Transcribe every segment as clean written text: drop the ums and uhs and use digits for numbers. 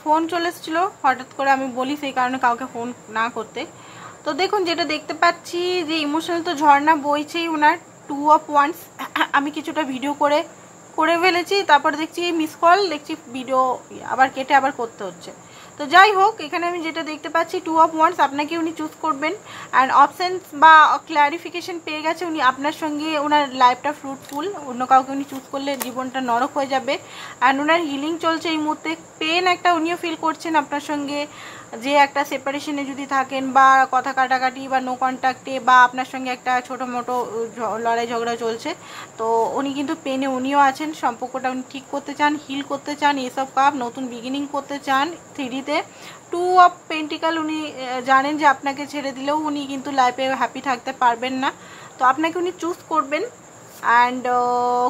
Phone চলে এসেছিল হঠাৎ করে, আমি বলি সেই কারণে কাউকে ফোন না করতে। তো দেখুন যেটা দেখতে পাচ্ছি যে ইমোশনাল তো ঝর্ণা বইছেই ওনার 2 of Wands। আমি কিছুটা ভিডিও করে ফেলেছি, তারপর দেখছি মিস কল, দেখছি ভিডিও আবার কেটে আবার করতে হচ্ছে। তো যাই হোক, এখানে আমি যেটা দেখতে পাচ্ছি 2 of Wands, আপনাকে উনি চুজ করবেন অ্যান্ড অপশানস বা ক্ল্যারিফিকেশন পেয়ে গেছে। উনি আপনার সঙ্গে ওনার লাইফটা ফ্রুটফুল, অন্য কাউকে উনি চুজ করলে জীবনটা নরক হয়ে যাবে। অ্যান্ড ওনার হিলিং চলছে এই মুহূর্তে, পেন একটা উনিও ফিল করছেন আপনার সঙ্গে, যে একটা সেপারেশনে যদি থাকেন বা কথা কাটাকাটি বা নো কন্ট্যাক্টে বা আপনার সঙ্গে একটা ছোটো মোটো লড়াই ঝগড়া চলছে, তো উনি কিন্তু পেনে উনিও আছেন। সম্পর্কটা উনি ঠিক করতে চান, হিল করতে চান, এসব কাপ নতুন বিগিনিং করতে চান। 3D-তে 2 of Pentacle, উনি জানেন যে আপনাকে ছেড়ে দিলেও উনি কিন্তু লাইফে হ্যাপি থাকতে পারবেন না, তো আপনাকে উনি চুজ করবেন। অ্যান্ড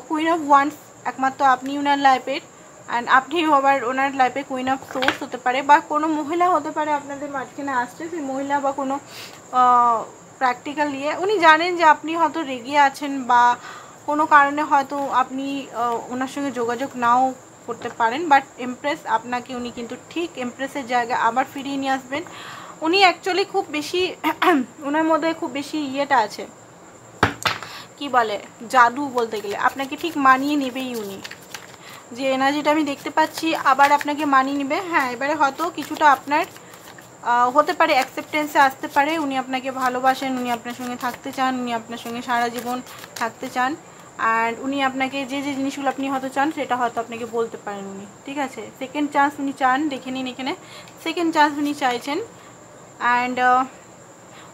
কুইন অফ ওয়ান্স একমাত্র আপনি ওনার লাইফের, অ্যান্ড আপনিও আবার ওনার লাইফে কুইন অফ সোর্স হতে পারে, বা কোনো মহিলা হতে পারে আপনাদের মাঝখানে আসছে, সেই মহিলা বা কোনো প্র্যাকটিক্যাল নিয়ে উনি জানেন যে আপনি হয়তো রেগে আছেন বা কোনো কারণে হয়তো আপনি ওনার সঙ্গে যোগাযোগ নাও করতে পারেন, বাট এমপ্রেস আপনাকে উনি কিন্তু ঠিক এমপ্রেসের জায়গায় আবার ফিরিয়ে নিয়ে আসবেন। উনি অ্যাকচুয়ালি খুব বেশি ওনার মধ্যে খুব বেশি ইয়েটা আছে, কি বলে, জাদু বলতে গেলে আপনাকে ঠিক মানিয়ে নেবেই উনি। যে এনার্জিটা আমি দেখতে পাচ্ছি আবার আপনাকে মানিয়ে নেবে। হ্যাঁ, এবারে হয়তো কিছুটা আপনার হতে পারে অ্যাকসেপ্টেন্সে আসতে পারে, উনি আপনাকে ভালোবাসেন, উনি আপনার সঙ্গে থাকতে চান, উনি আপনার সঙ্গে সারা জীবন থাকতে চান। অ্যান্ড উনি আপনাকে যে যে জিনিসগুলো আপনি হয়তো চান সেটা হয়তো আপনাকে বলতে পারেন উনি, ঠিক আছে। সেকেন্ড চান্স উনি চান, দেখে নিন এখানে সেকেন্ড চান্স উনি চাইছেন। অ্যান্ড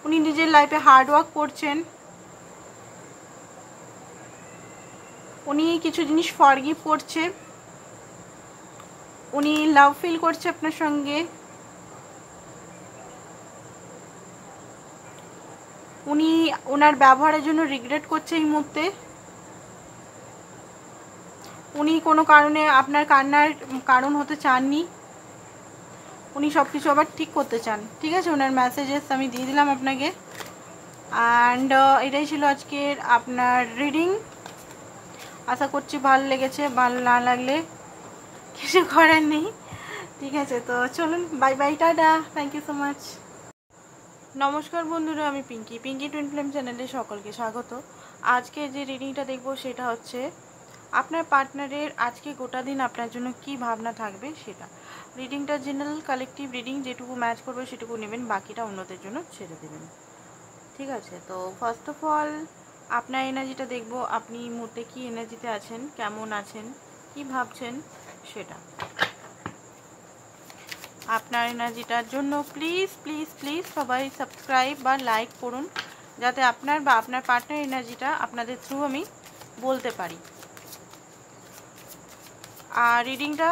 উনি নিজের লাইফে হার্ড ওয়ার্ক করছেন, উনি কিছু জিনিস ফরগিভ করছে, উনি লাভ ফিল করছে আপনার সঙ্গে, উনি ওনার ব্যবহারের জন্য রিগ্রেট করছে এই মুহূর্তে, উনি কোনো কারণে আপনার কান্নার কারণ হতে চাননি, উনি সব কিছু আবার ঠিক করতে চান, ঠিক আছে। ওনার মেসেজেস আমি দিয়ে দিলাম আপনাকে। অ্যান্ড এটাই ছিল আজকের আপনার রিডিং। আশা করছি ভালো লেগেছে, ভালো না লাগলে কিছু করার নেই, ঠিক আছে। তো চলুন, bye bye, tata, thank you so much. নমস্কার বন্ধুরা, আমি পিঙ্কি টুইন ফ্লেম চ্যানেলে সকলকে স্বাগত। আজকে যে রিডিংটা দেখবো সেটা হচ্ছে আপনার পার্টনারের আজকে গোটা দিন আপনার জন্য কি ভাবনা থাকবে সেটা। রিডিংটা জেনারেল কালেকটিভ রিডিং, যেটুকু ম্যাচ করবে সেটুকু নেবেন, বাকিটা অন্যদের জন্য ছেড়ে দেবেন, ঠিক আছে। তো ফার্স্ট অফ অল আপনার এনার্জিটা দেখবো, আপনি এই মুহূর্তে কী এনার্জিতে আছেন, কেমন আছেন, কি ভাবছেন সেটা। আপনার এনার্জিটার জন্য প্লিজ প্লিজ প্লিজ সবাই সাবস্ক্রাইব বা লাইক করুন, যাতে আপনার বা আপনার পার্টনার এনার্জিটা আপনাদের থ্রু আমি বলতে পারি। আর রিডিংটা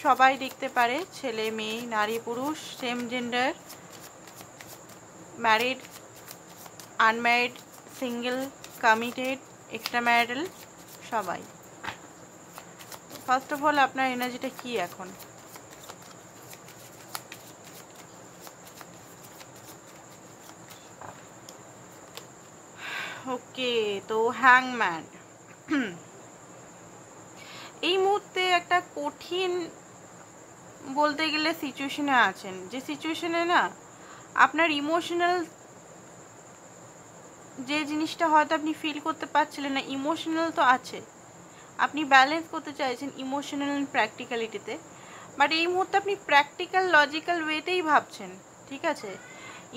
সবাই দেখতে পারে, ছেলে মেয়ে, নারী পুরুষ, same gender, married, unmarried, single, committed, extra marital, সবাই। ফার্স্ট অফ অল আপনার এনার্জিটা কি এখন? ওকে, তো হ্যাংম্যান এই মুহূর্তে একটা কঠিন বলতে গেলে সিচুয়েশনে আছেন, যে সিচুয়েশনে না আপনার ইমোশনাল যে জিনিসটা হয়তো আপনি ফিল করতে পারছিলেন না, ইমোশনাল তো আছে, আপনি ব্যালেন্স করতে চাইছেন ইমোশনাল অ্যান্ড প্র্যাকটিক্যালিটিতে, বাট এই মুহূর্তে আপনি প্র্যাকটিক্যাল লজিক্যাল ওয়েতেই ভাবছেন, ঠিক আছে।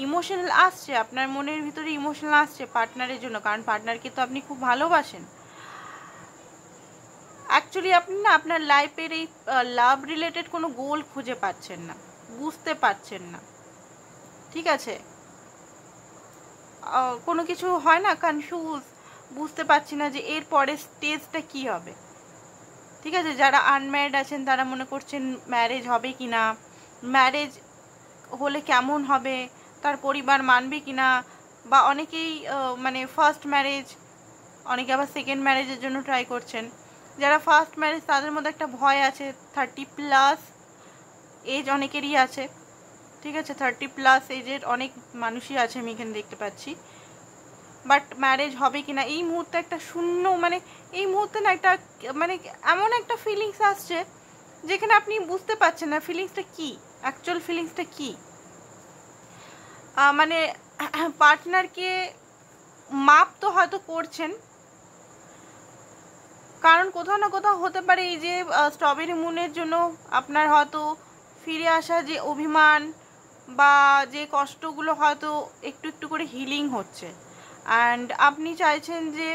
ইমোশনাল আসছে, আপনার মনের ভিতরে ইমোশনাল আসছে পার্টনারের জন্য, কারণ পার্টনারকে তো আপনি খুব ভালোবাসেন। অ্যাকচুয়ালি আপনি না আপনার লাইফের এই লাভ রিলেটেড কোনো গোল খুঁজে পাচ্ছেন না, বুঝতে পারছেন না, ঠিক আছে। কোনো কিছু হয় না, কনফিউজ, বুঝতে পারছি না যে এর পরের স্টেজটা কি হবে, ঠিক আছে। যারা আনম্যারিড আছেন তারা মনে করছেন ম্যারেজ হবে কি না, ম্যারেজ হলে কেমন হবে, তার পরিবার মানবে কি না, বা অনেকেই মানে ফার্স্ট ম্যারেজ, অনেকে আবার সেকেন্ড ম্যারেজের জন্য ট্রাই করছেন। যারা ফার্স্ট ম্যারেজ তাদের মধ্যে একটা ভয় আছে, 30+ এজ অনেকেরই আছে, ঠিক আছে। 30+ এজের অনেক মানুষই আছে আমি এখানে দেখতে পাচ্ছি, বাট ম্যারেজ হবে কিনা এই মুহূর্তে একটা শূন্য, মানে এই মুহূর্তে না একটা মানে এমন একটা ফিলিংস আসছে যেখানে আপনি বুঝতে পারছেন না ফিলিংসটা কি, অ্যাকচুয়াল ফিলিংসটা কি। মানে পার্টনারকে মাপ তো হয়তো করছেন, কারণ কোথাও না কোথাও হতে পারে এই যে স্ট্রবেরি মুনের জন্য আপনার হয়তো ফিরে আসা যে অভিমান বা যে কষ্টগুলো হয়তো একটু একটু করে হিলিং হচ্ছে, অ্যান্ড আপনি চাইছেন যে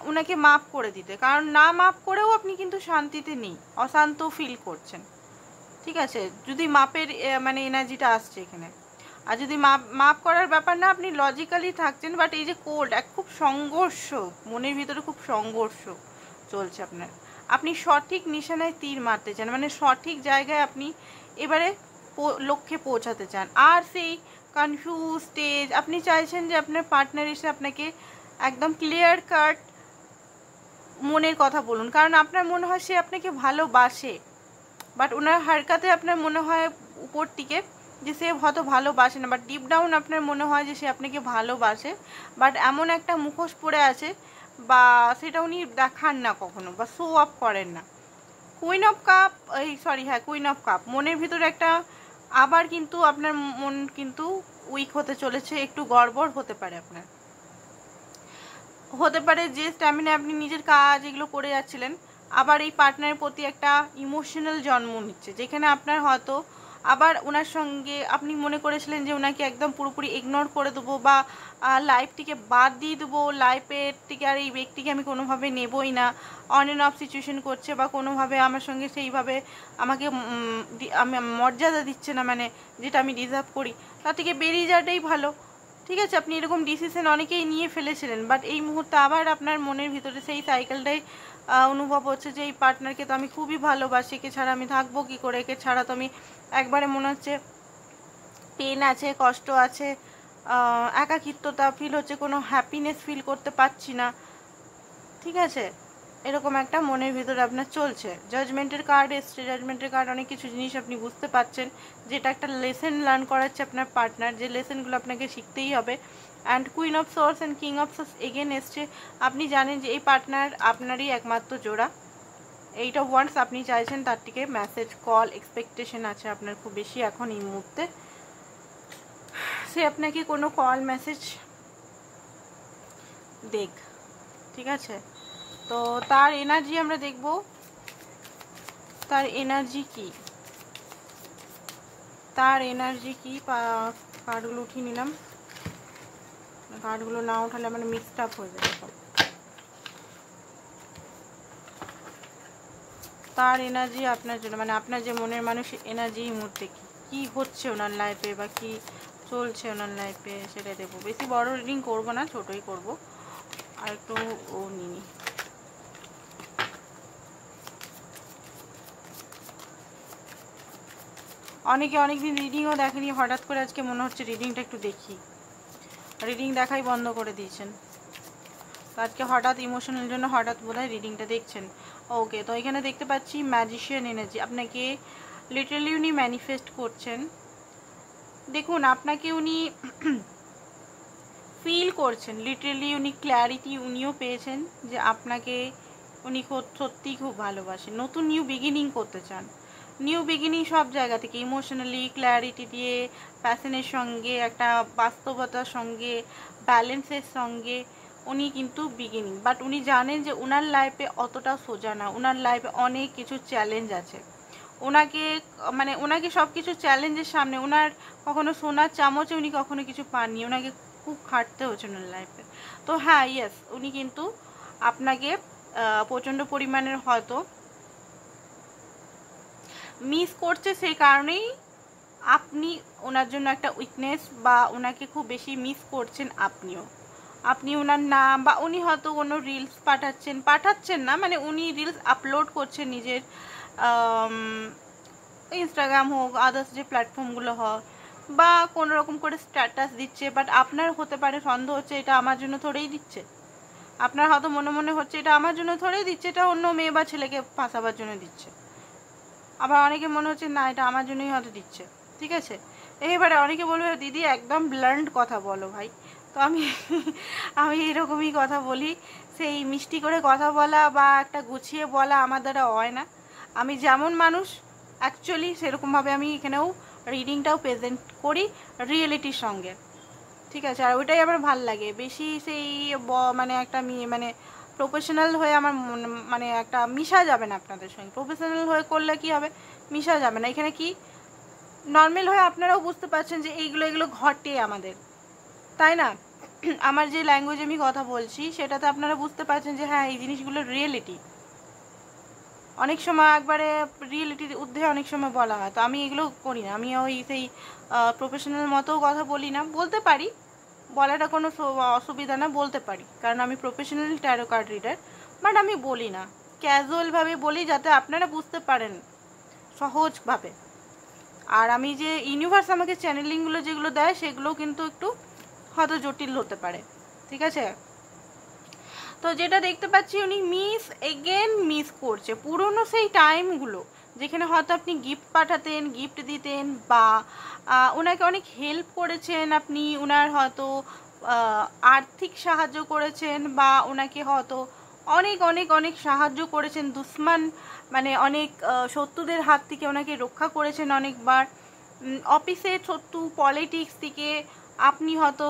ওনাকে মাপ করে দিতে, কারণ না মাপ করেও আপনি কিন্তু শান্তিতে নেই, অশান্ত ফিল করছেন। ঠিক আছে, যদি মাপের মানে এনার্জিটা আসছে এখানে, আর যদি মাপ করার ব্যাপার না, আপনি লজিক্যালি থাকছেন, বাট এই যে কোল্ড, খুব সংঘর্ষ, মনের ভিতরে খুব সংঘর্ষ চলছে আপনার। আপনি সঠিক নিশানায় তীর মারতে চান, মানে সঠিক জায়গায় আপনি এবারে লক্ষ্যে পৌঁছাতে চান। আর সেই কনফিউজ স্টেজ, আপনি চাইছেন যে আপনার পার্টনার এসে আপনাকে একদম ক্লিয়ার কাট মনের কথা বলুন, কারণ আপনার মনে হয় সে আপনাকে ভালোবাসে, বাট ওনার হারকাতে আপনার মনে হয় উপর থেকে যে সে হয়তো ভালোবাসে না, বাট ডিপ ডাউন আপনার মনে হয় যে সে আপনাকে ভালোবাসে, বাট এমন একটা মুখোশ পড়ে আছে বা সেটা উনি দেখান না কখনো, বা শো আপ করেন না। Queen of cup, queen of cup, মনের ভিতরে একটা, আবার কিন্তু আপনার মন কিন্তু উইক হতে চলেছে, একটু গড়বড় হতে পারে আপনার, হতে পারে যে স্ট্যামিনা আপনি নিজের কাজ এগুলো করে যাচ্ছিলেন, আবার এই পার্টনারের প্রতি একটা ইমোশনাল জন্ম নিচ্ছে, যেখানে আপনার হয়তো আবার ওনার সঙ্গে আপনি মনে করেছিলেন যে ওনাকে একদম পুরোপুরি ইগনোর করে দেবো বা লাইফটিকে বাদ দিয়ে দেবো, লাইফের থেকে আর এই ব্যক্তিকে আমি কোনোভাবে নেবই না, অন অ্যান্ড অফ সিচুয়েশন করছে বা কোনোভাবে আমার সঙ্গে সেইভাবে আমাকে আমি মর্যাদা দিচ্ছে না, মানে যেটা আমি ডিজার্ভ করি, তার থেকে বেরিয়ে যাওয়াটাই ভালো। ঠিক আছে, আপনি এরকম ডিসিশন অনেকেই নিয়ে ফেলেছিলেন, বাট এই মুহূর্তে আবার আপনার মনের ভিতরে সেই সাইকেলটাই অনুভব হচ্ছে যে এই পার্টনারকে তো আমি খুবই ভালোবাসি, একে ছাড়া আমি থাকবো কী করে, একে ছাড়া তো আমি একবারে মনে হচ্ছে পেন আছে, কষ্ট আছে, একাকিত্বতা ফিল হচ্ছে, কোনো হ্যাপিনেস ফিল করতে পারছি না। ঠিক আছে, এরকম একটা মনের ভিতরে আপনার চলছে। জাজমেন্টের কার্ড এসছে, জাজমেন্টের কার্ড অনেক কিছু জিনিস আপনি বুঝতে পারছেন, যেটা একটা লেসন লার্ন করাচ্ছে আপনার পার্টনার, যে লেসনগুলো আপনাকে শিখতেই হবে। And queen of swords and king of swords again এসছে। আপনি জানেন যে এই পার্টনার আপনারই একমাত্র জোড়া। এইট অফ ওয়ান্স আপনি চাইছেন তার থেকে মেসেজ, কল, এক্সপেকটেশন আছে আপনার খুব বেশি এখন এই মুহূর্তে, সে আপনাকে কোনো কল মেসেজ দেখ। ঠিক আছে, তো তার এনার্জি আমরা দেখব, তার এনার্জি কি, তার এনার্জি কি। কার্ডগুলো উঠিয়ে নিলাম, কার্ডগুলো না উঠালে মানে মিক্সড আপ হয়ে যাবে সব। তার এনার্জি আপনার জন্য, মানে আপনার যে মনের মানুষের এনার্জি এই মুহূর্তে কি হচ্ছে ওনার লাইফে বা কি চলছে ওনার লাইফে সেটা দেবো। বেশি বড় রিডিং করবো না, ছোটোই করব, আর একটু ও নিই। অনেকে অনেকদিন রিডিংও দেখেনি, হঠাৎ করে আজকে মনে হচ্ছে রিডিংটা একটু দেখি, রিডিং দেখাই বন্ধ করে দিয়েছেন, আজকে হঠাৎ ইমোশনাল জন্য হঠাৎ বোধহয় রিডিংটা দেখছেন। ওকে, তো এখানে দেখতে পাচ্ছি ম্যাজিশিয়ান এনার্জি, আপনাকে লিটারালি উনি ম্যানিফেস্ট করছেন। দেখুন আপনাকে উনি ফিল করছেন, লিটারালি উনি ক্ল্যারিটি উনিও পেয়েছেন যে আপনাকে উনি সত্যিই খুব ভালোবাসেন, নতুন নিউ বিগিনিং করতে চান। নিউ বিগিনিং সব জায়গা থেকে, ইমোশনালি, ক্ল্যারিটি দিয়ে, প্যাশনের সঙ্গে, একটা বাস্তবতার সঙ্গে, ব্যালেন্সের সঙ্গে উনি কিন্তু বিগিনিং, বাট উনি জানেন যে ওনার লাইফে অতটা সোজা না, ওনার লাইফে অনেক কিছু চ্যালেঞ্জ আছে। ওনাকে সব কিছু চ্যালেঞ্জের সামনে, ওনার কখনো সোনার চামচে উনি কখনো কিছু পাননি, ওনাকে খুব খাটতে হচ্ছে ওনার লাইফে। তো হ্যাঁ, ইয়েস, উনি কিন্তু আপনাকে প্রচণ্ড পরিমাণের হয়তো মিস করছে, সেই কারণেই আপনি ওনার জন্য একটা উইকনেস, বা ওনাকে খুব বেশি মিস করছেন আপনি ওনার নাম, বা উনি হয়তো কোনো রিলস পাঠাচ্ছেন না, মানে উনি রিলস আপলোড করছেন নিজের ইনস্টাগ্রাম হোক, আদার্স যে প্ল্যাটফর্মগুলো হয়, বা কোনো রকম করে স্ট্যাটাস দিচ্ছে, বাট আপনার হতে পারে সন্দেহ হচ্ছে এটা আমার জন্য থোড়েই দিচ্ছে, আপনার হয়তো মনে মনে হচ্ছে এটা আমার জন্য থোড়েই দিচ্ছে, এটা অন্য মেয়ে বা ছেলেকে ফাঁসাবার জন্য দিচ্ছে, আবার অনেকে মনে হচ্ছে না এটা আমার জন্যই হয়তো দিচ্ছে। ঠিক আছে, এবারে অনেকে বলবে দিদি একদম ব্লান্ট কথা বলো ভাই, তো আমি এরকমই কথা বলি, সেই মিষ্টি করে কথা বলা বা একটা গুছিয়ে বলা আমার দ্বারা হয় না। আমি যেমন মানুষ অ্যাকচুয়ালি সেরকমভাবে আমি এখানেও রিডিংটাও প্রেজেন্ট করি রিয়েলিটির সঙ্গে, ঠিক আছে। আর ওইটাই আমার ভাল লাগে বেশি, সেই মানে একটা মানে প্রফেশনাল হয়ে আমার মানে একটা মিশা যাবে না আপনাদের সঙ্গে। প্রফেশনাল হয়ে করলে কি হবে, মিশা যাবে না। এখানে কি নর্মাল হয়ে আপনারাও বুঝতে পারছেন যে এগুলো ঘটে আমাদের, তাই না? আমার যে ল্যাঙ্গুয়েজে আমি কথা বলছি সেটাতে আপনারা বুঝতে পারছেন যে হ্যাঁ এই জিনিসগুলো রিয়েলিটি। অনেক সময় একবারে রিয়েলিটির ঊর্ধ্বে অনেক সময় বলা হয়, তো আমি এগুলো করি না। আমি ওই সেই প্রফেশনাল মতোও কথা বলি না, বলতে পারি, বলাটা কোনো অসুবিধা না, বলতে পারি, কারণ আমি professional taro card reader. But আমি বলি না, ক্যাজুয়ালভাবে বলি যাতে আপনারা বুঝতে পারেন সহজভাবে। আর আমি যে ইউনিভার্স আমাকে চ্যানেলিংগুলো যেগুলো দেয় সেগুলো কিন্তু একটু হয়তো জটিল হতে পারে, ঠিক আছে। তো যেটা দেখতে পাচ্ছি উনি মিস করছে পুরনো সেই টাইমগুলো, যেখানে হয়তো আপনি গিফট পাঠাতেন, গিফট দিতেন, বা ওনাকে অনেক হেল্প করেছেন আপনি, ওনার হয়তো আর্থিক সাহায্য করেছেন, বা ওনাকে হয়তো অনেক অনেক অনেক সাহায্য করেছেন, দুশ্মন মানে অনেক শত্রুদের হাত থেকে ওনাকে রক্ষা করেছেন অনেকবার, অফিসের শত্রু, পলিটিক্স থেকে আপনি হয়তো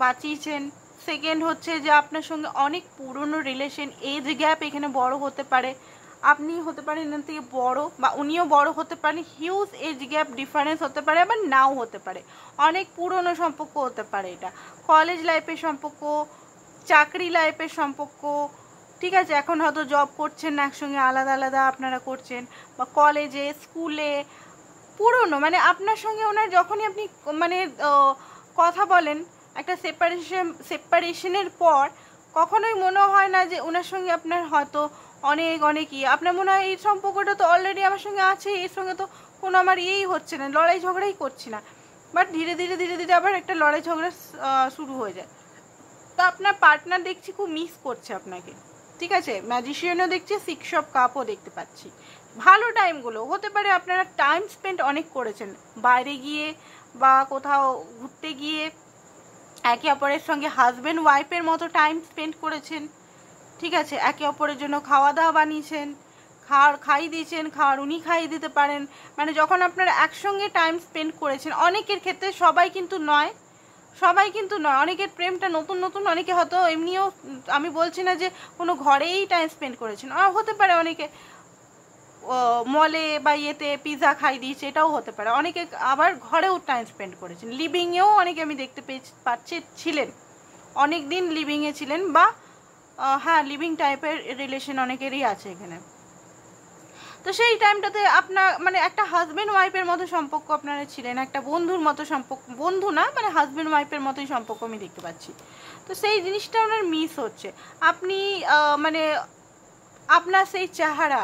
বাঁচিয়েছেন। সেকেন্ড হচ্ছে যে আপনার সঙ্গে অনেক পুরনো রিলেশন, এজ গ্যাপ এখানে বড় হতে পারে, আপনি হতে পারেন এখান থেকে বড়, বা উনিও বড় হতে পারেন, হিউজ এজ গ্যাপ ডিফারেন্স হতে পারে, আবার নাও হতে পারে, অনেক পুরনো সম্পর্ক হতে পারে। এটা কলেজ লাইফের সম্পর্ক, চাকরি লাইফের সম্পর্ক, ঠিক আছে। এখন হয়তো জব করছেন না, একসঙ্গে আলাদা আলাদা আপনারা করছেন, বা কলেজে, স্কুলে, পুরনো মানে আপনার সঙ্গে ওনার যখনই আপনি মানে কথা বলেন, একটা সেপারেশনের পর কখনোই মনে হয় না যে ওনার সঙ্গে আপনার হয়তো অনেক অনেক আপনার মনে হয় এই সম্পর্কটা তো অলরেডি আমার সঙ্গে আছে, এর সঙ্গে তো কোনো আমার ইয়েই হচ্ছে না, লড়াই ঝগড়াই করছি না। বাট ধীরে ধীরে ধীরে ধীরে আবার একটা লড়াই ঝগড়া শুরু হয়ে যায়। তো আপনার পার্টনার দেখছি খুব মিস করছে আপনাকে, ঠিক আছে। ম্যাজিশিয়ানও দেখছি, 6 অফ কাপও দেখতে পাচ্ছি। ভালো টাইমগুলো হতে পারে আপনারা টাইম স্পেন্ড অনেক করেছেন বাইরে গিয়ে, বা কোথাও ঘুরতে গিয়ে, একে অপরের সঙ্গে হাজব্যান্ড ওয়াইফের মতো টাইম স্পেন্ড করেছেন, ঠিক আছে। একে অপরের জন্য খাওয়া দাওয়া বানিয়েছেন, খাইয়ে দিয়েছেন, খাওয়ার উনি খাইয়ে দিতে পারেন, মানে যখন আপনারা একসঙ্গে টাইম স্পেন্ড করেছেন। অনেকের ক্ষেত্রে, সবাই কিন্তু নয়, অনেকের প্রেমটা নতুন নতুন, অনেকে হয়তো এমনিও, আমি বলছি না যে কোনো ঘরেই টাইম স্পেন্ড করেছেন, হতে পারে অনেকে মলে বা ইয়েতে পিৎজা খাই দিয়েছে, এটাও হতে পারে। অনেকে আবার ঘরেও টাইম স্পেন্ড করেছেন, লিভিংয়েও অনেকে আমি দেখতে পাচ্ছি ছিলেন, অনেক দিন লিভিংয়ে ছিলেন, বা হ্যাঁ লিভিং টাইপের রিলেশন অনেকেরই আছে এখানে। তো সেই টাইমটাতে আপনার মানে একটা হাজব্যান্ড ওয়াইফের মতো সম্পর্ক আপনারা ছিলেন, একটা বন্ধুর মতো সম্পর্ক, বন্ধু না মানে হাজব্যান্ড ওয়াইফের মতোই সম্পর্ক আমি দেখতে পাচ্ছি। তো সেই জিনিসটা ওনার মিস হচ্ছে। আপনি মানে আপনার সেই চেহারা,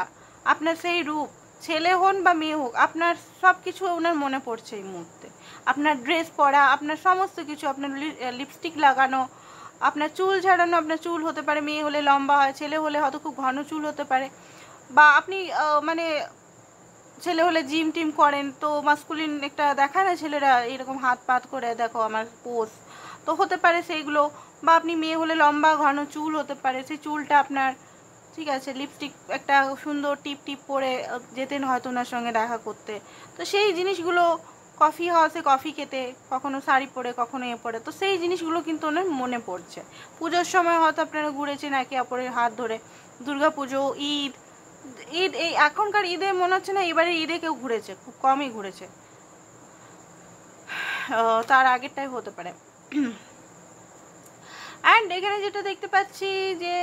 আপনার সেই রূপ, ছেলে হন বা মেয়ে হোক, আপনার সব কিছু ওনার মনে পড়ছে এই মুহূর্তে। আপনার ড্রেস পরা, আপনার সমস্ত কিছু, আপনার লিপস্টিক লাগানো, আপনার চুল ঝাড়ানো, আপনার চুল হতে পারে মেয়ে হলে লম্বা হয়, ছেলে হলে হয়তো খুব ঘন চুল হতে পারে, বা আপনি মানে ছেলে হলে জিম টিম করেন, তো মাস্কুলিন একটা দেখায় না ছেলেরা, এরকম হাত পাত করে দেখো আমার পোজ, তো হতে পারে সেইগুলো। বা আপনি মেয়ে হলে লম্বা ঘন চুল হতে পারে, সেই চুলটা আপনার, ঠিক আছে। লিপস্টিক একটা সুন্দর টিপ টিপ পরে যেতেন হয়তো ওনার সঙ্গে দেখা করতে, তো সেই জিনিসগুলো, কফি হাউসে কফি খেতে, কখনো শাড়ি পরে, কখনো পরে, তো সেই জিনিসগুলো কিন্তু ওনার মনে পড়ছে। পুজোর সময় হয়তো আপনারা ঘুরেছেন একে অপরের হাত ধরে, দুর্গা পুজো, ঈদ, এই এখনকার ঈদে মনে হচ্ছে না এবারে ঈদে কেউ ঘুরেছে, খুব কমই ঘুরেছে, তার আগেরটাই হতে পারে। অ্যান্ড এখানে যেটা দেখতে পাচ্ছি যে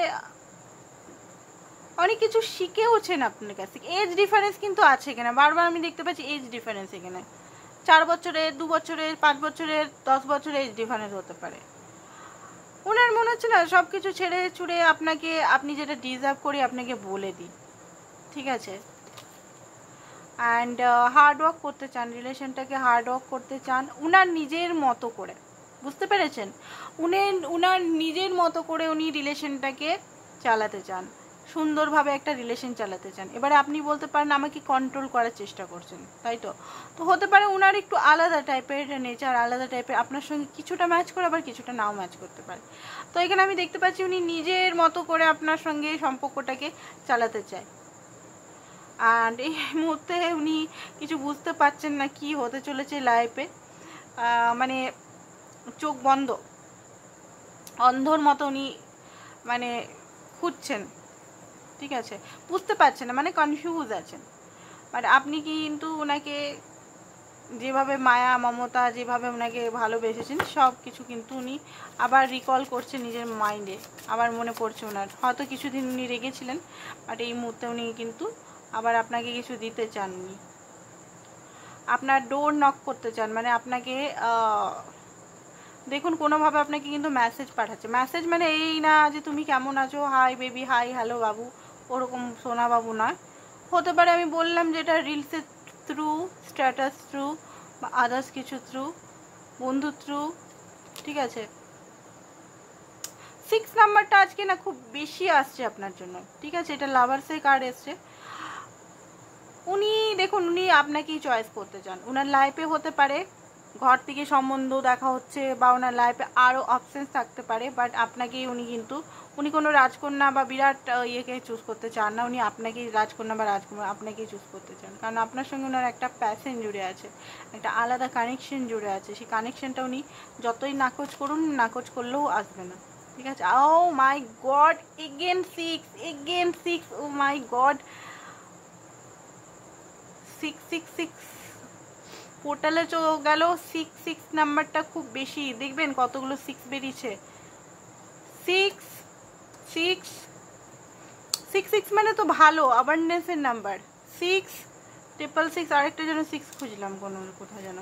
অনেক কিছু শিখেওছেন আপনার কাছ থেকে। এজ ডিফারেন্স কিন্তু আছে এখানে, বারবার আমি দেখতে পাচ্ছি এজ ডিফারেন্স এখানে, 4 বছরের, 2 বছরের, 5 বছরের, 10 বছরের এজ ডিফারেন্স হতে পারে। ওনার মনে হচ্ছে না সব কিছু ছেড়ে ছুড়ে আপনাকে, আপনি যেটা ডিজার্ভ করি আপনাকে বলে দিই, ঠিক আছে। অ্যান্ড হার্ড ওয়ার্ক করতে চান, রিলেশনটাকে হার্ড ওয়ার্ক করতে চান উনার নিজের মতো করে, বুঝতে পেরেছেন? উনার নিজের মতো করে উনি রিলেশনটাকে চালাতে চান, সুন্দরভাবে একটা রিলেশন চালাতে চান। এবারে আপনি বলতে পারেন আমাকে কন্ট্রোল করার চেষ্টা করছেন, তাই তো? তো হতে পারে উনার একটু আলাদা টাইপের নেচার, আলাদা টাইপের, আপনার সঙ্গে কিছুটা ম্যাচ করে আবার কিছুটা নাও ম্যাচ করতে পারে। তো এখানে আমি দেখতে পাচ্ছি উনি নিজের মতো করে আপনার সঙ্গে সম্পর্কটাকে চালাতে চায়। অ্যান্ড এই মুহূর্তে উনি কিছু বুঝতে পারছেন না কি হতে চলেছে লাইফে, মানে চোখ বন্ধ, অন্ধর মতো উনি মানে খুঁজছেন, ঠিক আছে, বুঝতে পারছেন না, মানে কনফিউজ আছেন। বাট আপনি কিন্তু ওনাকে যেভাবে মায়া মমতা, যেভাবে ওনাকে ভালোবেসেছেন সব কিছু কিন্তু উনি আবার রিকল করছে নিজের মাইন্ডে, আবার মনে পড়ছে ওনার। হয়তো কিছুদিন উনি রেগেছিলেন, বাট এই মুহূর্তে উনি কিন্তু আবার আপনাকে কিছু দিতে চান, উনি আপনার ডোর নক করতে চান, মানে আপনাকে দেখুন কোনোভাবে আপনাকে কিন্তু মেসেজ পাঠাচ্ছে। মেসেজ মানে এই না যে তুমি কেমন আছো, হাই বেবি, হাই হ্যালো বাবু, ওরকম সোনা বাবু নয়। হতে পারে আমি বললাম যেটা রিলসের থ্রু, স্ট্যাটাস থ্রু বা আদার্স কিছু থ্রু, বন্ধু থ্রু, ঠিক আছে। 6 নাম্বারটা আজকে না খুব বেশি আসছে আপনার জন্য, ঠিক আছে, এটা লাভার্সের কার্ড এসছে। উনি দেখুন উনি আপনাকেই চয়েস করতে চান, ওনার লাইফে হতে পারে ঘর থেকে সম্বন্ধ দেখা হচ্ছে বা ওনার লাইফে আরও অপশানস থাকতে পারে, বাট আপনাকেই উনি কিন্তু, উনি কোনো রাজকন্যা বা বিরাট ইয়েকে চুজ করতে চান না, উনি আপনাকেই রাজকন্যা বা রাজকুমার আপনাকেই চুজ করতে চান, কারণ আপনার সঙ্গে ওনার একটা প্যাশন জুড়ে আছে, একটা আলাদা কানেকশন জুড়ে আছে। সেই কানেকশনটা উনি যতই নাকচ করুন, নাকচ করলেও আসবে না, ঠিক আছে। ও মাই গড, এগেন 6, ও মাই গড, 666 পোর্টালে গেল, 6 নাম্বারটা খুব বেশি, দেখবেন কতগুলো 6 বেরিয়েছে। 6 মানে তো ভালো, অ্যাবান্ডেন্সের নাম্বার। 6 আরেকটা যেন 6 খুঁজলাম কোথায় যেন,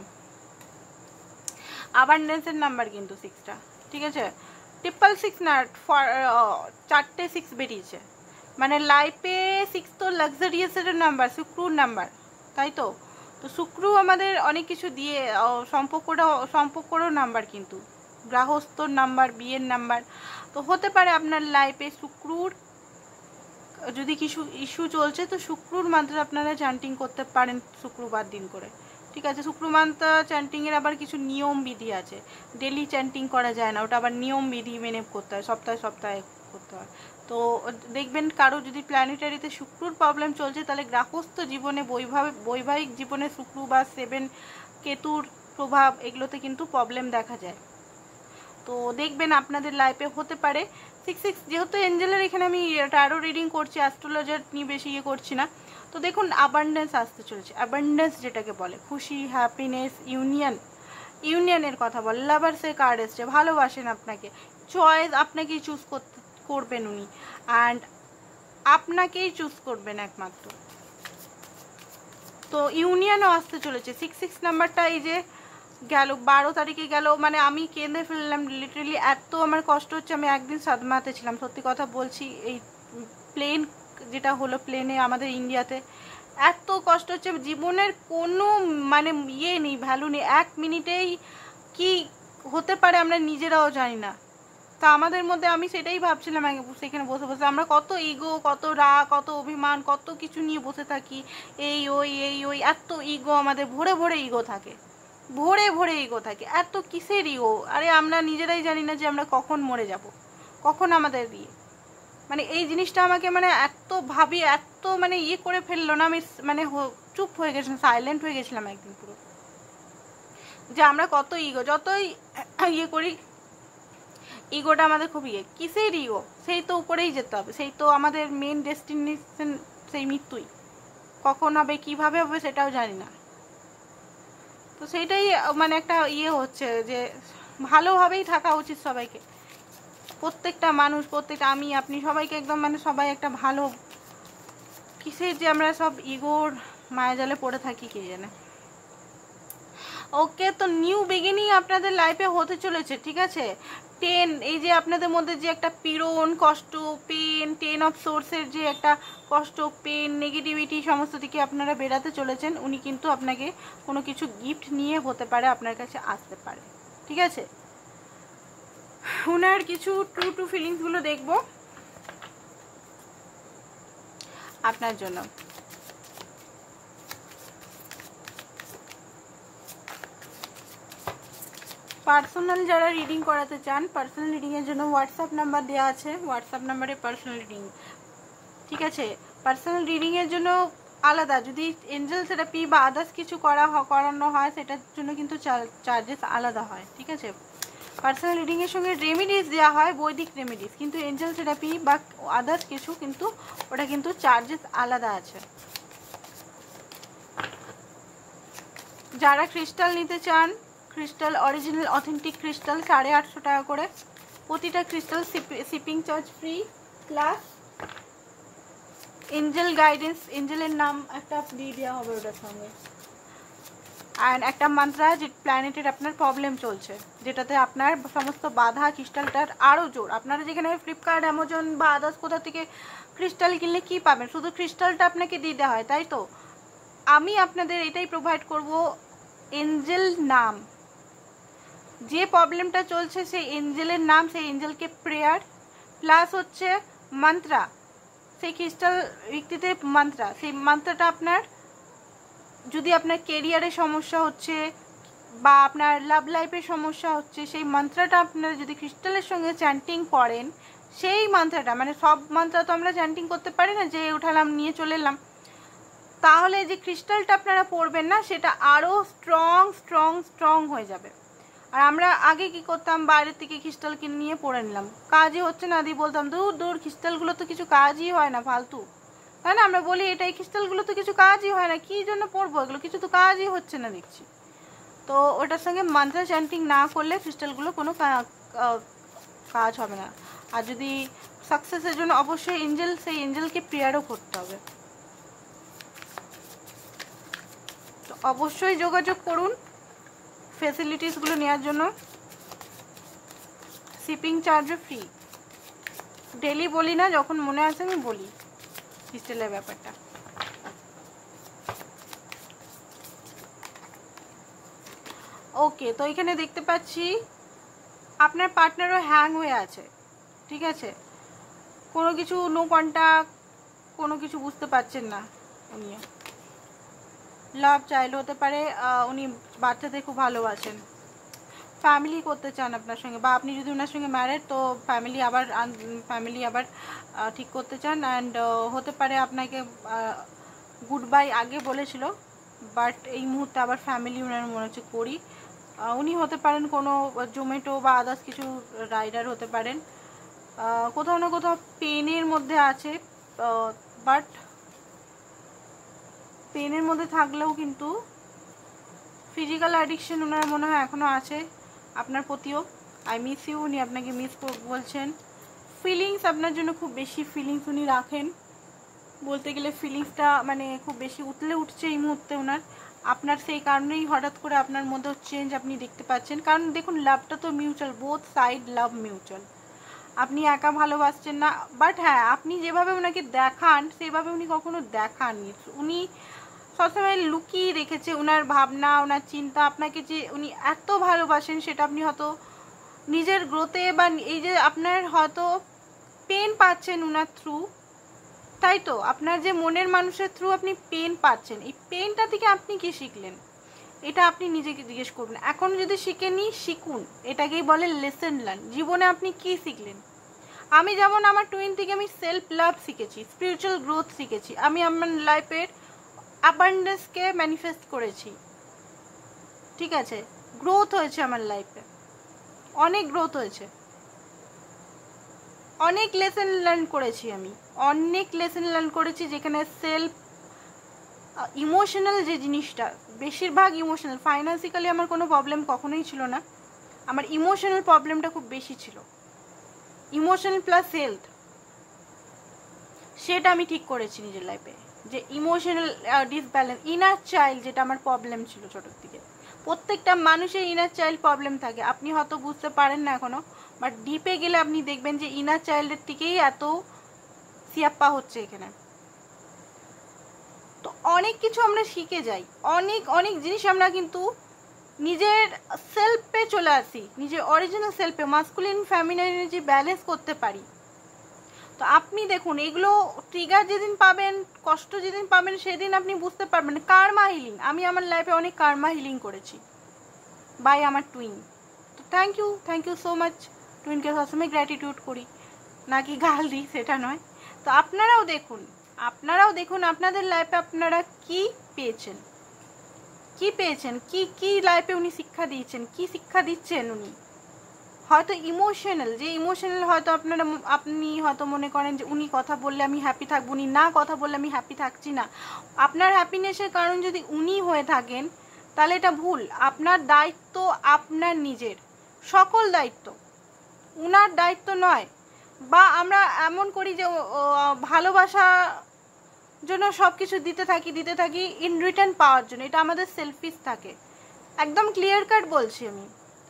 অ্যাবান্ডেন্সের নাম্বার কিন্তু 6টা, ঠিক আছে। 666 না, 4টে 6 বেরিয়েছে, মানে লাইফে 6 তো লাক্সারিয়াসের নাম্বার, শুক্রুর নাম্বার, তাই তো। তো শুক্র আমাদের অনেক কিছু দিয়ে, সম্পর্করও নাম্বার কিন্তু, গৃহস্থর নাম্বার, বিয়ের নাম্বার। তো হতে পারে আপনার লাইফে শুক্রুর যদি কিছু ইস্যু চলছে, তো শুক্রুর মাত্রা আপনারা চ্যান্টিং করতে পারেন শুক্রবার দিন করে, ঠিক আছে। শুক্রমান্তা চ্যান্টিংয়ের আবার কিছু নিয়ম বিধি আছে, ডেলি চ্যান্টিং করা যায় না, ওটা আবার নিয়ম বিধি মেনে করতে হয়, সপ্তাহে সপ্তাহে করতে হয়। তো দেখবেন কারো যদি প্ল্যানেটারিতে শুক্রর প্রবলেম চলছে, তাহলে গৃহস্থ জীবনে বৈবাহিক জীবনে শুক্র বা 7 কেতুর প্রভাব, এগুলোতে কিন্তু প্রবলেম দেখা যায়। তো দেখবেন আপনাদের লাইফে হতে পারে 6, যেহেতু এঞ্জেলের এখানে আমি ট্যারো রিডিং করছি, অ্যাস্ট্রোলজার নিয়ে বেশি ইয়ে করছি না। তো দেখুন অ্যাবান্ডেন্স আসতে চলেছে, অ্যাবান্ডেন্স যেটাকে বলে খুশি, হ্যাপিনেস, ইউনিয়নের কথা বলে, লাভার্সের কার্ড এসছে, ভালোবাসেন আপনাকে, চয়েস আপনাকেই চুজ করবেন উনি, অ্যান্ড আপনাকেই চুজ করবেন একমাত্র। তো ইউনিয়নও আসতে চলেছে। 6 নাম্বারটা এই যে গেল 12 তারিখে গেল, মানে আমি কেঁদে ফেললাম লিটারেলি, এত আমার কষ্ট হচ্ছে। আমি একদিন সাদমাতে ছিলাম, সত্যি কথা বলছি। এই প্লেন যেটা হলো, প্লেনে আমাদের ইন্ডিয়াতে এত কষ্ট হচ্ছে, জীবনের কোনো মানে ইয়ে নেই, ভ্যালু নেই, 1 মিনিটেই কি হতে পারে আমরা নিজেরাও জানি না। তা আমাদের মধ্যে আমি সেটাই ভাবছিলাম সেখানে বসে বসে, আমরা কত ইগো, কত রাগ, কত অভিমান, কত কিছু নিয়ে বসে থাকি, এই ওই এত ইগো, আমাদের ভরে ভরে ইগো থাকে, এত কিসের ইগো? আরে আমরা নিজেরাই জানি না যে আমরা কখন মরে যাব, কখন আমাদের মানে এই জিনিসটা আমাকে মানে এত ভাবি, এত মানে ইয়ে করে ফেললো না, আমি মানে চুপ হয়ে গেছিলাম, সাইলেন্ট হয়ে গেছিলাম একদিন পুরো, যে আমরা কত ইগো, যতই ইয়ে করি, ইগোটা আমাদের খুব ইয়ে, কিসের ইগো? সেই তো উপরেই যেতে হবে, সেই তো আমাদের মেন ডেস্টিনেশন, সেই মৃত্যুই। কখন হবে, কিভাবে হবে সেটাও জানি না। তো সেইটাই মানে একটা ইয়ে হচ্ছে যে ভালোভাবেই থাকা উচিত সবাইকে, প্রত্যেকটা মানুষ, প্রত্যেকটা আমি আপনি সবাইকে একদম মানে সবাই একটা ভালো, কিসের যে আমরা সব ইগোর মায়াজালে পড়ে থাকি কে জানে। ওকে, তো নিউ বিগিনিং আপনাদের লাইফে হতে চলেছে, ঠিক আছে। 10, এই যে আপনাদের মধ্যে যে একটা পীড়ন, কষ্ট, পেন, 10 অফ সোর্সের যে একটা কষ্ট, পেন, নেগেটিভিটি সমস্ত দিকে আপনারা বেরাতে চলেছেন। উনি কিন্তু আপনাকে কোনো কিছু গিফট নিয়ে হতে পারে আপনার কাছে আসতে পারে, ঠিক আছে। ওনার কিছু ট্রু ফিলিংসগুলো দেখবো আপনার জন্য। পার্সোনাল যারা রিডিং করাতে চান, পার্সোনাল রিডিংয়ের জন্য হোয়াটসঅ্যাপ নাম্বার দেওয়া আছে, হোয়াটসঅ্যাপ নাম্বারে পার্সোনাল রিডিং, ঠিক আছে। পার্সোনাল রিডিংয়ের জন্য আলাদা। যদি এঞ্জেল থেরাপি বা আদার্স কিছু করানো হয় সেটার জন্য কিন্তু চার্জেস আলাদা হয়, ঠিক আছে। পার্সোনাল রিডিংয়ের সঙ্গে রেমেডিস দেওয়া হয়, বৈদিক রেমেডিস, কিন্তু এঞ্জেল থেরাপি বা আদার্স কিছু কিন্তু ওটা কিন্তু চার্জেস আলাদা আছে। যারা ক্রিস্টাল নিতে চান, ক্রিস্টাল অরিজিনাল অথেন্টিক ক্রিস্টাল 850 টাকা করে প্রতিটা crystal, shipping charge free, plus angel guidance, এঞ্জেলের নাম একটা দিয়ে দেওয়া হবে ওটার সঙ্গে, অ্যান্ড একটা মন্ত্রা যে প্ল্যানেটের আপনার প্রবলেম চলছে, যেটাতে আপনার সমস্ত বাধা ক্রিস্টালটার আরও জোর। আপনারা যেখানে ফ্লিপকার্ট, অ্যামাজন বা আদার্স কোথা থেকে ক্রিস্টাল কিনলে কি পাবেন, শুধু ক্রিস্টালটা আপনাকে দিতে হয়, তাই তো। আমি আপনাদের এটাই প্রোভাইড করব, এঞ্জেল নাম, যে প্রবলেমটা চলছে সেই এঞ্জেলের নাম, সেই এঞ্জেলকে প্রেয়ার, প্লাস হচ্ছে মন্ত্রা, সেই ক্রিস্টাল ভিত্তিতে মন্ত্রা, সেই মন্ত্রটা আপনার যদি আপনার কেরিয়ারের সমস্যা হচ্ছে বা আপনার লাভ লাইফের সমস্যা হচ্ছে, সেই মন্ত্রটা আপনারা যদি ক্রিস্টালের সঙ্গে চ্যান্টিং করেন, সেই মন্ত্রটা, মানে সব মন্ত্র তো আমরা চ্যান্টিং করতে পারি না, যে উঠালাম নিয়ে চলে এলাম, তাহলে যে ক্রিস্টালটা আপনারা পড়বেন না সেটা আরও স্ট্রং স্ট্রং স্ট্রং হয়ে যাবে। আর আমরা আগে কি করতাম, বাইরের থেকে ক্রিস্টাল কিনে নিয়ে পড়ে নিলাম, কাজই হচ্ছে না, দিয়ে বলতাম দূর দূর ক্রিস্টালগুলো তো কিছু কাজই হয় না, ফালতু, তাই না। আমরা বলি এটাই ক্রিস্টালগুলো তো কিছু কাজই হয় না, কি জন্য পড়বো এগুলো, কিছু তো কাজই হচ্ছে না দেখছি। তো ওটার সঙ্গে মন্ত্র চ্যান্টিং না করলে ক্রিস্টালগুলো কোনো কাজ হবে না। আর যদি সাকসেসের জন্য অবশ্যই এঞ্জেল, সেই এঞ্জেলকে প্রেয়ারও করতে হবে। তো অবশ্যই যোগাযোগ করুন ফেসিলিটিসগুলো নেওয়ার জন্য। শিপিং চার্জও ফ্রি, ডেলি বলি না, যখন মনে আসে আমি বলি ক্রিস্টালের ব্যাপারটা। ওকে, তো এখানে দেখতে পাচ্ছি আপনার পার্টনারও হ্যাং হয়ে আছে, ঠিক আছে, কোনো কিছু নো কন্ট্যাক্ট, কোনো কিছু বুঝতে পারছেন না, উনি লাভ চাইলে হতে পারে, উনি বাচ্চাদের খুব ভালোবাসেন, ফ্যামিলি করতে চান আপনার সঙ্গে, বা আপনি যদি ওনার সঙ্গে ম্যারেড তো ফ্যামিলি আবার ঠিক করতে চান, অ্যান্ড হতে পারে আপনাকে গুড বাই আগে বলেছিল, বাট এই মুহূর্তে আবার ফ্যামিলি ওনার মনে হচ্ছে করি। উনি হতে পারেন কোনো জোম্যাটো বা আদার্স কিছু রাইডার হতে পারেন, কোথাও না কোথাও পেনের মধ্যে আছে, বাট পেনের মধ্যে থাকলেও কিন্তু ফিজিক্যাল অ্যাডিকশন ওনার মনে হয় এখনও আছে আপনার প্রতিও। আই মিস ইউ, উনি আপনাকে মিস বলছেন। ফিলিংস আপনার জন্য খুব বেশি ফিলিংস উনি রাখেন, বলতে গেলে ফিলিংসটা মানে খুব বেশি উতলে উঠছে এই মুহূর্তে ওনার, আপনার সেই কারণেই হঠাৎ করে আপনার মধ্যে চেঞ্জ আপনি দেখতে পাচ্ছেন। কারণ দেখুন লাভটা তো mutual, both side love mutual, আপনি একা ভালোবাসছেন না, বাট হ্যাঁ আপনি যেভাবে ওনাকে দেখান সেভাবে উনি কখনো দেখাননি, উনি সবসময় লুকিয়ে রেখেছে ওনার ভাবনা, ওনার চিন্তা, আপনাকে যে উনি এত ভালোবাসেন সেটা আপনি হয়তো নিজের গ্রোথে বা এই যে আপনার হয়তো পেন পাচ্ছেন ওনার থ্রু, তাই তো, আপনার যে মনের মানুষের থ্রু আপনি পেন পাচ্ছেন, এই পেনটা থেকে আপনি কি শিখলেন এটা আপনি নিজেকে জিজ্ঞেস করুন। এখন যদি শিখেনি, শিখুন, এটাকেই বলে লেসন লার্ন। জীবনে আপনি কি শিখলেন? আমি যেমন আমার টুইন থেকে আমি সেলফ লাভ শিখেছি, স্পিরিচুয়াল গ্রোথ শিখেছি, আমি আমার লাইফের অ্যাবান্ডেন্সকে ম্যানিফেস্ট করেছি, ঠিক আছে, গ্রোথ হয়েছে আমার লাইফে, অনেক গ্রোথ হয়েছে, অনেক লেসন লার্ন করেছি, আমি অনেক লেসন লার্ন করেছি, যেখানে সেলফ ইমোশনাল যে জিনিসটা, বেশিরভাগ ইমোশনাল, ফাইন্যান্সিক্যালি আমার কোনো প্রবলেম কখনোই ছিল না, আমার ইমোশনাল প্রবলেমটা খুব বেশি ছিল, ইমোশনাল প্লাস হেলথ, সেটা আমি ঠিক করেছি নিজের লাইফে, যে ইমোশনাল ডিসব্যালেন্স, ইনার চাইল্ড যেটা আমার প্রবলেম ছিল ছোটোর থেকে, প্রত্যেকটা মানুষের ইনার চাইল্ড প্রবলেম থাকে, আপনি হয়তো বুঝতে পারেন না এখনো, বাট ডিপে গেলে আপনি দেখবেন যে ইনার চাইল্ডের থেকেই এত সিয়াপ্পা হচ্ছে এখানে। তো অনেক কিছু আমরা শিখে যাই, অনেক অনেক জিনিস আমরা কিন্তু নিজের সেলফে চলে আসি, নিজের অরিজিনাল সেলফে মাস্কুলিন ফেমিনাইন যে ব্যালেন্স করতে পারি। তো আপনি দেখুন এগুলো ট্রিগার যেদিন পাবেন, কষ্ট যেদিন পাবেন, সেদিন আপনি বুঝতে পারবেন কার্মা হিলিং। আমি আমার লাইফে অনেক কার্মা হিলিং করেছি বাই আমার টুইন। তো থ্যাংক ইউ সো মাচ। টুইনকে সবসময় গ্র্যাটিটিউড করি, নাকি গাল দিই সেটা নয়। তো আপনারাও দেখুন, আপনারাও দেখুন আপনাদের লাইফে আপনারা কি পেয়েছেন, কি পেয়েছেন, কি কি লাইফে উনি শিক্ষা দিয়েছেন, কি শিক্ষা দিচ্ছেন উনি। হয়তো ইমোশনাল, যে ইমোশনাল হয়তো আপনি হয়তো মনে করেন যে উনি কথা বললে আমি হ্যাপি থাকবো, উনি না কথা বললে আমি হ্যাপি থাকছি না। আপনার হ্যাপিনেসের কারণ যদি উনি হয়ে থাকেন তাহলে এটা ভুল। আপনার দায়িত্ব আপনার নিজের, সকল দায়িত্ব, উনার দায়িত্ব নয়। বা আমরা এমন করি যে ভালোবাসা জন্য সব কিছু দিতে থাকি ইন রিটার্ন পাওয়ার জন্য, এটা আমাদের সেলফিশ থাকে। একদম ক্লিয়ার কাট বলছি আমি,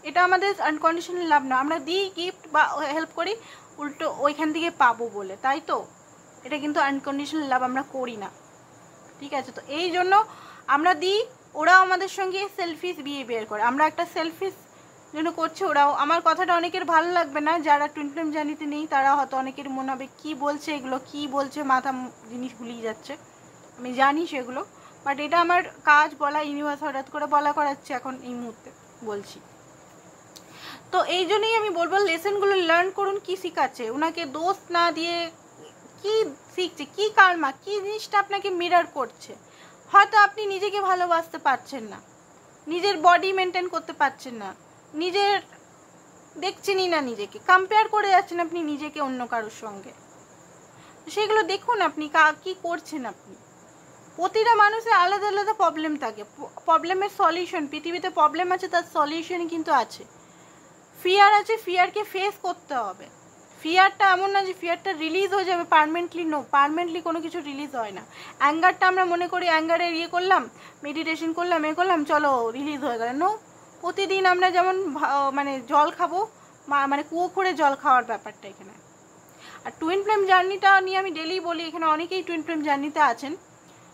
এটা আমাদের আনকন্ডিশনাল লাভ না। আমরা দিই গিফট বা হেল্প করি উল্টো ওইখান থেকে পাবো বলে, তাই তো? এটা কিন্তু আনকন্ডিশনাল লাভ আমরা করি না, ঠিক আছে? তো এই জন্য আমরা দিই, ওরাও আমাদের সঙ্গে সেলফিশ বিহেভিয়ার করে। আমরা একটা সেলফিশ জন্য করছি, ওরাও। আমার কথাটা অনেকের ভালো লাগবে না, যারা টুইন ফ্লেম জার্নিতে নেই তারা হয়তো অনেকের মনে হবে কী বলছে এগুলো, কী বলছে, মাথা জিনিস ভুলিয়ে যাচ্ছে। আমি জানি সেগুলো, বাট এটা আমার কাজ বলা, ইউনিভার্স হঠাৎ করে বলা করাচ্ছে এখন এই মুহূর্তে বলছি। তো এই জন্যই আমি বলবো লেসনগুলো লার্ন করুন, কি শিখাচ্ছে ওনাকে দোষ না দিয়ে, কি শিখছে, কি কারমা, কি জিনিসটা আপনাকে মিরর করছে। হয়তো আপনি নিজেকে ভালোবাসতে পারছেন না, নিজের বডি মেনটেন করতে পারছেন না, নিজের দেখছেনই না, নিজেকে কম্পেয়ার করে যাচ্ছেন আপনি নিজেকে অন্য কারোর সঙ্গে। সেগুলো দেখুন আপনি কি করছেন। আপনি প্রতিটা মানুষের আলাদা আলাদা প্রবলেম থাকে, প্রবলেমের সলিউশন, পৃথিবীতে প্রবলেম আছে তার সলিউশন কিন্তু আছে। ফিয়ার আছে, ফিয়ারকে ফেস করতে হবে। ফিয়ারটা এমন না যে ফিয়ারটা রিলিজ হয়ে যাবে পারমানেন্টলি, নো, পারমানেন্টলি কোনো কিছু রিলিজ হয় না। অ্যাঙ্গারটা আমরা মনে করি অ্যাঙ্গারে করলাম, মেডিটেশন করলাম, করলাম, চলো রিলিজ হয়ে গেল। নো, প্রতিদিন আমরা যেমন মানে জল খাবো, মানে কুয়ো করে জল খাওয়ার ব্যাপারটা এখানে। আর টুইন ফ্লেম জার্নিটা নিয়ে আমি ডেলি বলি, এখানে অনেকেই টুইন ফ্লেম জার্নিতে আছেন।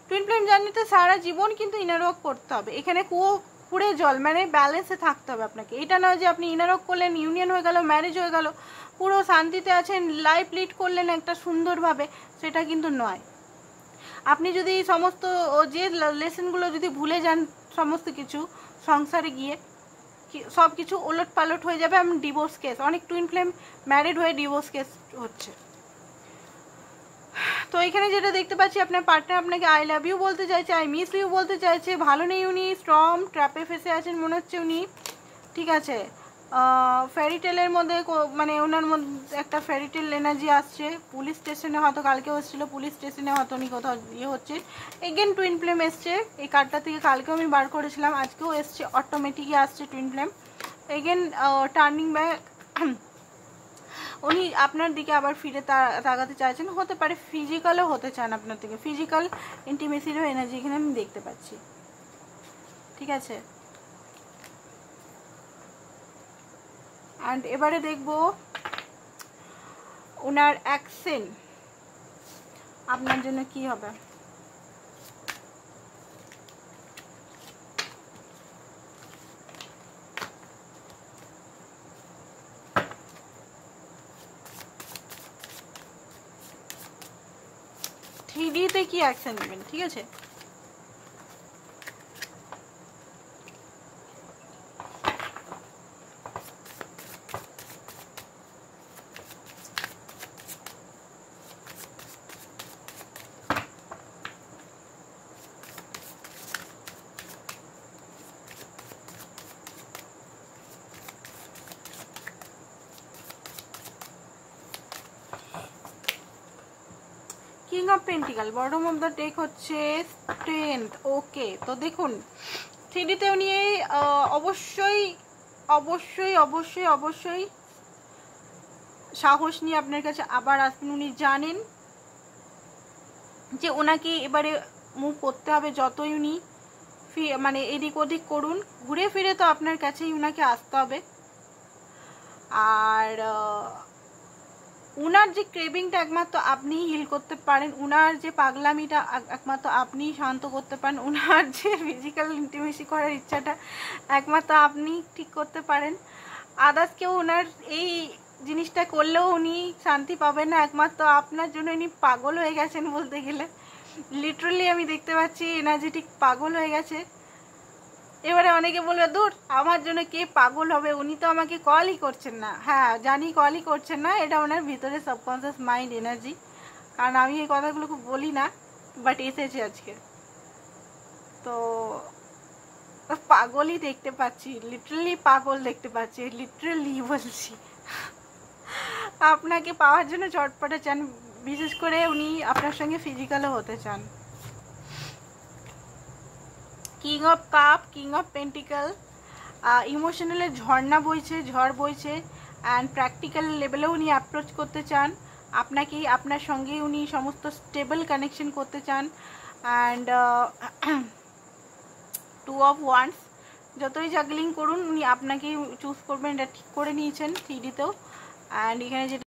টুইন ফ্লেম জার্নিতে সারা জীবন কিন্তু ইনার ওয়ার্ক করতে হবে। এখানে কুয়ো পুরে জল মানে ব্যালেন্সে থাকতে হবে আপনাকে। এটা নয় যে আপনি ইনার ওয়ার্ক করলেন, ইউনিয়ন হয়ে গেল, ম্যারেজ হয়ে গেল, পুরো শান্তিতে আছেন, লাইফ লিড করলেন একটা সুন্দরভাবে, সেটা কিন্তু নয়। আপনি যদি সমস্ত যে লেসনগুলো যদি ভুলে যান, সমস্ত কিছু সংসারে গিয়ে সব কিছু ওলট পালট হয়ে যাবে। আমি ডিভোর্স কেস, অনেক টুইন ফ্লেম ম্যারিড হয়ে ডিভোর্স কেস হচ্ছে। তো এখানে যেটা দেখতে পাচ্ছি, আপনার পার্টনার আপনাকে আই লাভ ইউ বলতে চাইছে, আই মিস ইউ বলতে চাইছে, ভালো নেই উনি, স্ট্রং ট্র্যাপে ফেসে আছেন মনে হচ্ছে উনি, ঠিক আছে? ফেরিটেলের মধ্যে মানে ওনার মধ্যে একটা ফেরিটেল এনার্জি আসছে। পুলিশ স্টেশনে হয়তো কালকেও এসেছিলো, পুলিশ স্টেশনে হয়তো উনি কোথাও ইয়ে হচ্ছে। এগেন টুইন ফ্লেম এসছে এই কার্ডটা থেকে, কালকেও আমি বার করেছিলাম, আজকেও এসছে, অটোমেটিকই আসছে twin flame. Again turning back, উনি আপনার দিকে আবার ফিরে তাকাতে চাইছেন, হতে পারে ফিজিক্যালও হতে চান আপনার থেকে, ফিজিক্যাল ইন্টিমেসিরও এনার্জি এখানে আমি দেখতে পাচ্ছি, ঠিক আছে? অ্যান্ড এবারে দেখব ওনার অ্যাকশন আপনার জন্য কি হবে। থ্রিডিতে কি অ্যাকশন নেবেন, ঠিক আছে? King of pentacle, bottom of the deck হচ্ছে স্ট্রেংথ। ওকে, তো দেখুন থ্রিডিতেও নিয়ে অবশ্যই অবশ্যই অবশ্যই অবশ্যই সাহস নিয়ে আপনার কাছে আবার আসবেন। উনি জানেন যে ওনাকে এবারে মুভ করতে হবে, যতই উনি মানে এদিক ওদিক করুন, ঘুরে ফিরে তো আপনার কাছেই উনাকে আসতে হবে। আর উনার যে ক্রেভিংটা একমাত্র আপনিই হিল করতে পারেন, উনার যে পাগলামিটা একমাত্র আপনিই শান্ত করতে পারেন, উনার যে ফিজিক্যাল ইন্টিমেসি করার ইচ্ছাটা একমাত্র আপনিই ঠিক করতে পারেন। আদার্স কেউ ওনার এই জিনিসটা করলেও উনি শান্তি পাবেন না, একমাত্র আপনার জন্য উনি পাগল হয়ে গেছেন বলতে গেলে। লিটারালি আমি দেখতে পাচ্ছি এনার্জেটিক পাগল হয়ে গেছে। এবারে অনেকে বলবে দূর আমার জন্য কে পাগল হবে, উনি তো আমাকে কলই করছেন না। হ্যাঁ জানি কলই করছেন না, এটা ওনার ভিতরে সাবকনসিয়াস মাইন্ড এনার্জি। কারণ আমি এই কথাগুলো খুব বলি না, বাট এসেছে আজকে। তো পাগলই দেখতে পাচ্ছি, লিটারালি পাগল দেখতে পাচ্ছি, লিটারালি বলছি। আপনাকে পাওয়ার জন্য চটপটে চান, বিশেষ করে উনি আপনার সঙ্গে ফিজিক্যালও হতে চান। King of cup, king of pentacle, ইমোশনালের ঝর্ণা বইছে, ঝড় বইছে, অ্যান্ড প্র্যাকটিক্যাল লেভেলেও উনি অ্যাপ্রোচ করতে চান আপনাকেই, আপনার সঙ্গেই উনি সমস্ত স্টেবল কানেকশন করতে চান। অ্যান্ড টু অফ ওয়ান্স, যতই জাগলিং করুন উনি আপনাকেই চুজ করবেন, এটা ঠিক করে নিয়েছেন 3D তেও। অ্যান্ড এখানে যেটা